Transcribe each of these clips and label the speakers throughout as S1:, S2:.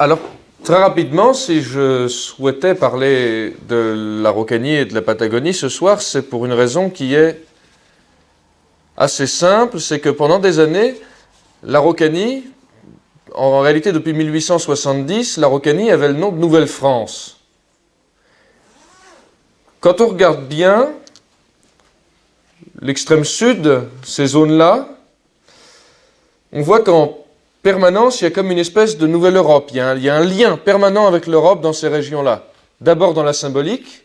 S1: Alors, très rapidement, si je souhaitais parler de l'Araucanie et de la Patagonie ce soir, c'est pour une raison qui est assez simple, c'est que pendant des années, l'Araucanie, en réalité depuis 1870, l'Araucanie avait le nom de Nouvelle-France. Quand on regarde bien l'extrême sud, ces zones-là, on voit qu'en permanence, il y a comme une espèce de nouvelle Europe. Il y a un lien permanent avec l'Europe dans ces régions-là. D'abord dans la symbolique,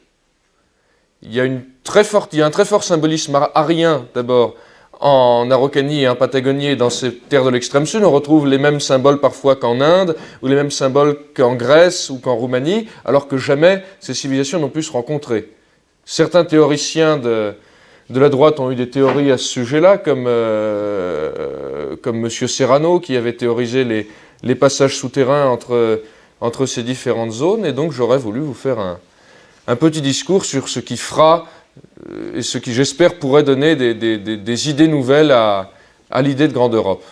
S1: il y a un très fort symbolisme arien d'abord en Araucanie et en Patagonie et dans ces terres de l'extrême sud. On retrouve les mêmes symboles parfois qu'en Inde ou les mêmes symboles qu'en Grèce ou qu'en Roumanie, alors que jamais ces civilisations n'ont pu se rencontrer. Certains théoriciens de la droite ont eu des théories à ce sujet-là, comme M. Serrano, qui avait théorisé les passages souterrains entre ces différentes zones. Et donc, j'aurais voulu vous faire un petit discours sur ce qui fera et ce qui, j'espère, pourrait donner des idées nouvelles à l'idée de Grande Europe.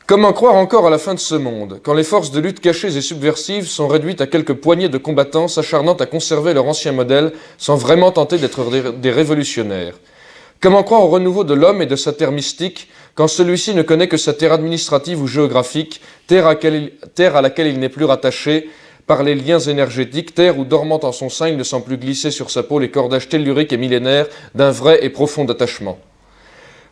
S1: Comment croire encore à la fin de ce monde, quand les forces de lutte cachées et subversives sont réduites à quelques poignées de combattants s'acharnant à conserver leur ancien modèle sans vraiment tenter d'être des révolutionnaires? Comment croire au renouveau de l'homme et de sa terre mystique quand celui-ci ne connaît que sa terre administrative ou géographique, terre à laquelle il n'est plus rattaché par les liens énergétiques, terre où dormant en son sein il ne sent plus glisser sur sa peau les cordages telluriques et millénaires d'un vrai et profond attachement?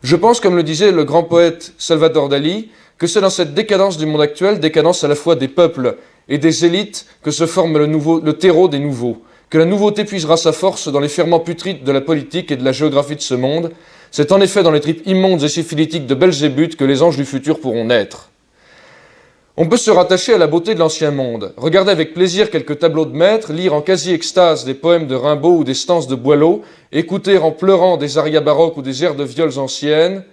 S1: Je pense, comme le disait le grand poète Salvador Dali, que c'est dans cette décadence du monde actuel, décadence à la fois des peuples et des élites, que se forme le terreau des nouveaux, que la nouveauté puisera sa force dans les ferments putrides de la politique et de la géographie de ce monde. C'est en effet dans les tripes immondes et syphilitiques de Belzébuth que les anges du futur pourront naître. On peut se rattacher à la beauté de l'ancien monde, regarder avec plaisir quelques tableaux de maîtres, lire en quasi-extase des poèmes de Rimbaud ou des stances de Boileau, écouter en pleurant des arias baroques ou des airs de viols anciennes,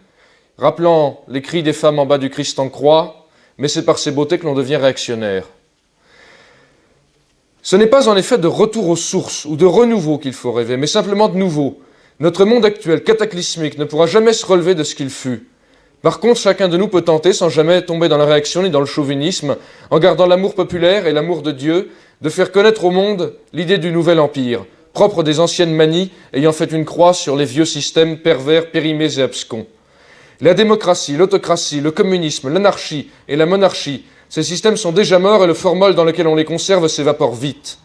S1: rappelant les cris des femmes en bas du Christ en croix, mais c'est par ces beautés que l'on devient réactionnaire. Ce n'est pas en effet de retour aux sources ou de renouveau qu'il faut rêver, mais simplement de nouveau. Notre monde actuel, cataclysmique, ne pourra jamais se relever de ce qu'il fut. Par contre, chacun de nous peut tenter, sans jamais tomber dans la réaction ni dans le chauvinisme, en gardant l'amour populaire et l'amour de Dieu, de faire connaître au monde l'idée du nouvel empire, propre des anciennes manies, ayant fait une croix sur les vieux systèmes pervers, périmés et abscons. La démocratie, l'autocratie, le communisme, l'anarchie et la monarchie, ces systèmes sont déjà morts et le formol dans lequel on les conserve s'évapore vite.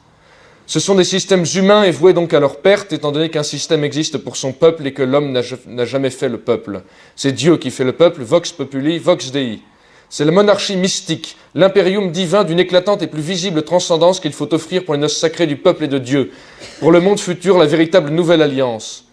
S1: Ce sont des systèmes humains et voués donc à leur perte, étant donné qu'un système existe pour son peuple et que l'homme n'a jamais fait le peuple. C'est Dieu qui fait le peuple, vox populi, vox dei. C'est la monarchie mystique, l'impérium divin d'une éclatante et plus visible transcendance qu'il faut offrir pour les noces sacrées du peuple et de Dieu, pour le monde futur, la véritable nouvelle alliance.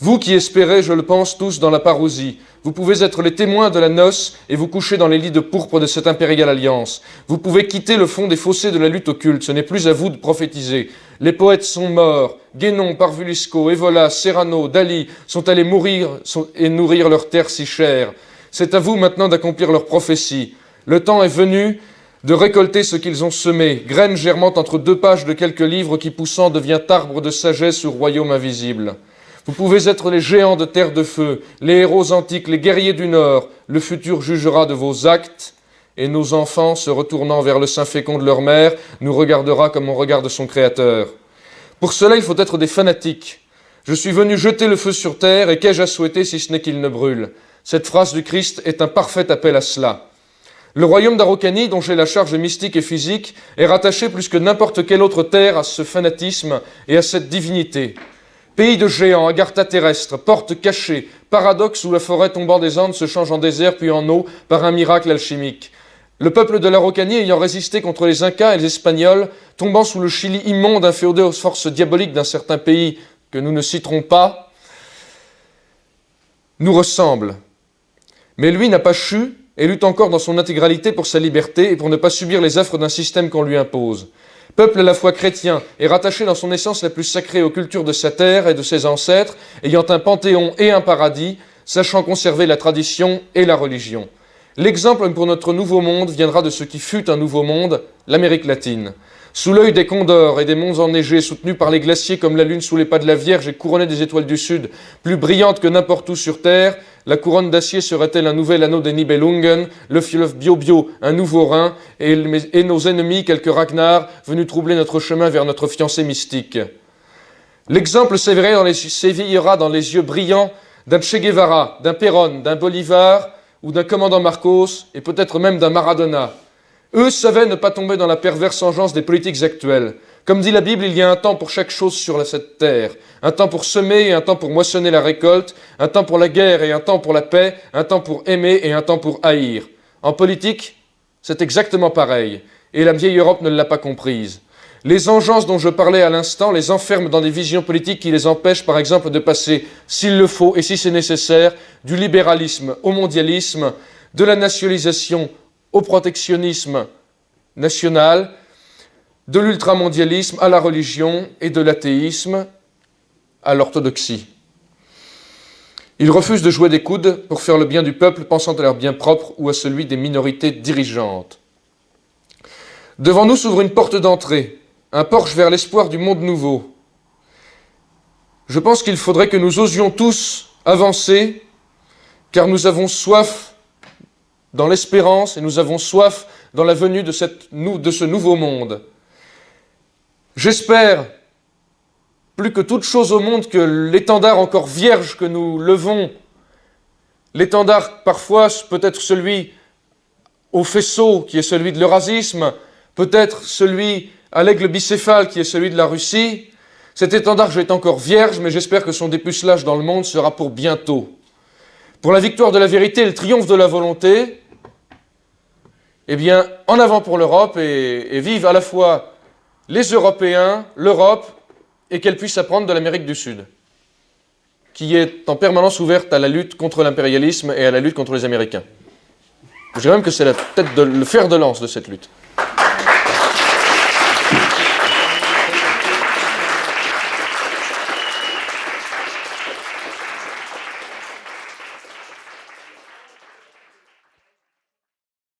S1: Vous qui espérez, je le pense, tous dans la parousie, vous pouvez être les témoins de la noce et vous coucher dans les lits de pourpre de cette impériale alliance. Vous pouvez quitter le fond des fossés de la lutte occulte, ce n'est plus à vous de prophétiser. Les poètes sont morts, Guénon, Parvulisco, Evola, Serrano, Dali sont allés mourir et nourrir leur terre si chère. C'est à vous maintenant d'accomplir leur prophétie. Le temps est venu de récolter ce qu'ils ont semé, graines germant entre deux pages de quelques livres qui poussant devient arbre de sagesse ou royaume invisible. Vous pouvez être les géants de terre de feu, les héros antiques, les guerriers du Nord. Le futur jugera de vos actes, et nos enfants, se retournant vers le sein fécond de leur mère, nous regardera comme on regarde son Créateur. Pour cela, il faut être des fanatiques. Je suis venu jeter le feu sur terre, et qu'ai-je à souhaiter si ce n'est qu'il ne brûle? Cette phrase du Christ est un parfait appel à cela. Le royaume d'Araucanie, dont j'ai la charge mystique et physique, est rattaché plus que n'importe quelle autre terre à ce fanatisme et à cette divinité. Pays de géants, agartha terrestre, porte cachée, paradoxe où la forêt tombant des Andes se change en désert puis en eau par un miracle alchimique. Le peuple de l'Araucanie ayant résisté contre les Incas et les Espagnols, tombant sous le Chili immonde inféodé aux forces diaboliques d'un certain pays que nous ne citerons pas, nous ressemble. Mais lui n'a pas chu et lutte encore dans son intégralité pour sa liberté et pour ne pas subir les affres d'un système qu'on lui impose. Peuple à la fois chrétien et rattaché dans son essence la plus sacrée aux cultures de sa terre et de ses ancêtres, ayant un panthéon et un paradis, sachant conserver la tradition et la religion. L'exemple pour notre nouveau monde viendra de ce qui fut un nouveau monde, l'Amérique latine. Sous l'œil des condors et des monts enneigés, soutenus par les glaciers comme la lune sous les pas de la Vierge et couronnée des étoiles du Sud, plus brillante que n'importe où sur Terre, la couronne d'acier serait-elle un nouvel anneau des Nibelungen, le fleuve Bio-Bio un nouveau Rhin, et nos ennemis quelques Ragnar venus troubler notre chemin vers notre fiancée mystique. L'exemple s'éveillera dans les yeux brillants d'un Che Guevara, d'un Perón, d'un Bolivar ou d'un commandant Marcos, et peut-être même d'un Maradona. Eux savaient ne pas tomber dans la perverse engeance des politiques actuelles. Comme dit la Bible, il y a un temps pour chaque chose sur cette terre. Un temps pour semer et un temps pour moissonner la récolte, un temps pour la guerre et un temps pour la paix, un temps pour aimer et un temps pour haïr. En politique, c'est exactement pareil, et la vieille Europe ne l'a pas comprise. Les engences dont je parlais à l'instant les enferment dans des visions politiques qui les empêchent par exemple de passer, s'il le faut et si c'est nécessaire, du libéralisme au mondialisme, de la nationalisation au protectionnisme national, de l'ultramondialisme à la religion et de l'athéisme à l'orthodoxie. Ils refusent de jouer des coudes pour faire le bien du peuple, pensant à leur bien propre ou à celui des minorités dirigeantes. Devant nous s'ouvre une porte d'entrée, un porche vers l'espoir du monde nouveau. Je pense qu'il faudrait que nous osions tous avancer, car nous avons soif dans l'espérance et nous avons soif dans la venue de ce nouveau monde. J'espère, plus que toute chose au monde, que l'étendard encore vierge que nous levons, l'étendard parfois peut-être celui au faisceau qui est celui de l'eurasisme, peut-être celui à l'aigle bicéphale qui est celui de la Russie, cet étendard est encore vierge, mais j'espère que son dépucelage dans le monde sera pour bientôt. Pour la victoire de la vérité et le triomphe de la volonté, eh bien, en avant pour l'Europe et vive à la fois les Européens, l'Europe, et qu'elle puisse apprendre de l'Amérique du Sud, qui est en permanence ouverte à la lutte contre l'impérialisme et à la lutte contre les Américains. Je dirais même que c'est le fer de lance de cette lutte.